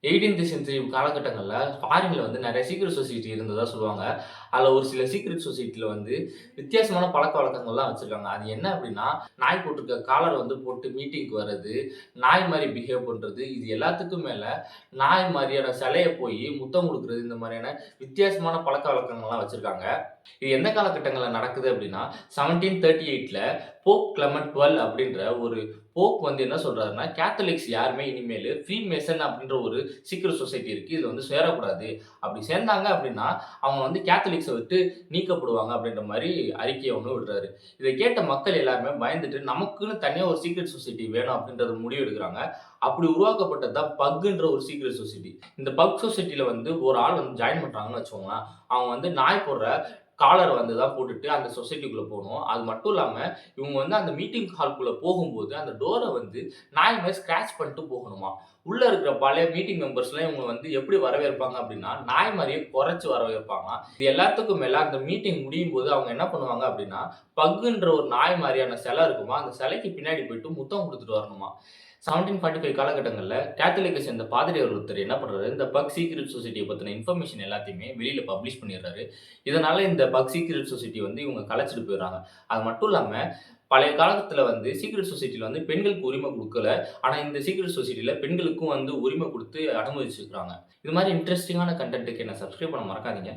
18th century காலகட்டங்கள்ல ஃபாரின்ல வந்து நெறைய சீக்ரெட் சொசைட்டி இருந்ததா சொல்லுவாங்க. அதுல ஒரு சில சீக்ரெட் சொசைட்டில வந்து வித்தியாசமான பழக்கவழக்கங்கள்லாம் வச்சிருக்காங்க. அது என்ன அப்டின்னா, நாய் போட்டிருக்க காலர வந்து போட்டு மீட்டிங்க்கு வர்றது, நாய் மாரி பிஹேவ் பண்றது, இது எல்லாத்துக்கும் மேல நாய் மாரியான செலைய போயி முத்தம் குடுக்குறது, இந்த மாரியான வித்தியாசமான பழக்கவழக்கங்கள்லாம் வச்சிருக்காங்க. இது எந்த காலகட்டங்கள்ல நடக்குது அப்டின்னா, 1738ல போப் கிளமெண்ட் 12 அப்டின்ற ஒரு போப் வந்து என்ன சொல்றாருன்னா, கேத்தலிக்ஸ் யாருமே இனிமேலு ஃப்ரீமேசன் அப்டின்ற ஒரு சீக்ரெட் சொசைட்டி இருக்கு. இதுல வந்து சேரக்கூடாது. அப்படி சேர்ந்தாங்க அப்டின்னா, அவங்க வந்து கேத்தலிக்ஸ விட்டு நீக்கப்படுவாங்க அப்டின்ற மாரி அறிக்கைய ஒண்ணு விடுறாரு. இத கேட்ட மக்கள் எல்லாருமே பயந்துட்டு, நமக்குன்னு தனியா ஒரு சீக்ரெட் சொசைட்டி வேணும் அப்டின்றத முடிவு எடுக்குறாங்க. அப்படி உருவாக்கப்பட்டது தான் பக்ன்ற ஒரு சீக்ரெட் சொசைட்டி. இந்த பக் சொசைட்டில வந்து ஒரு ஆள் வந்து ஜாயின் பண்றாங்கன்னு வச்சுக்கோங்களேன். அவங்க வந்து நாய் போடுற காலர் வந்து தான் போட்டுட்டு அந்த சொசைட்டிக்குள்ள போணும். அது மட்டும் இல்லாம, இவங்க வந்து அந்த மீட்டிங் ஹால்க்குள்ள போகும்போது, அந்த டோர வந்து நாய் மாரி ஸ்க்ராட்ச் பண்ணிட்டு போகணுமாம். உள்ள இருக்கிற பழைய மீட்டிங் மெம்பர்ஸ்லாம் இவங்கள வந்து எப்படி வரவேற்பாங்க அப்படின்னா, நாய் மாரியே குறைச்சு வரவேற்பாங்களாம். இது எல்லாத்துக்கும் மேல அந்த மீட்டிங் முடியும்போது அவங்க என்ன பண்ணுவாங்க அப்படின்னா, பக்குன்ற ஒரு நாய் மாரியான சிலை இருக்குமா, அந்த சிலைக்கு பின்னாடி போயிட்டு முத்தம் குடுத்துட்டு வரணுமாம். 1745 காலகட்டங்கள்ல கேத்தலிக்க சேர்ந்த பாதிரியார் ஒருத்தர் என்ன பண்றாரு, இந்த பக் சீக்ரெட் சொசைட்டிய பத்தின இன்ஃபர்மேஷன் எல்லாத்தையுமே வெளியில பப்ளிஷ் பண்ணிடுறாரு. இதனால இந்த பக் சீக்ரெட் சொசைட்டி வந்து இவங்க கலைச்சுட்டு போயிடுறாங்க. அது மட்டும் இல்லாம, பழைய காலத்துல வந்து சீக்ரெட் சொசைட்டில வந்து பெண்களுக்கு உரிமை குடுக்கல. ஆனா இந்த சீக்ரெட் சொசைட்டில பெண்களுக்கும் வந்து உரிமை குடுத்து அனுமதிச்சிருக்காங்க. இது மாரி இன்ட்ரஸ்டிங்கான கன்டென்ட்க்கு என்ன சப்ஸ்கிரைப் பண்ண மறக்காதீங்க.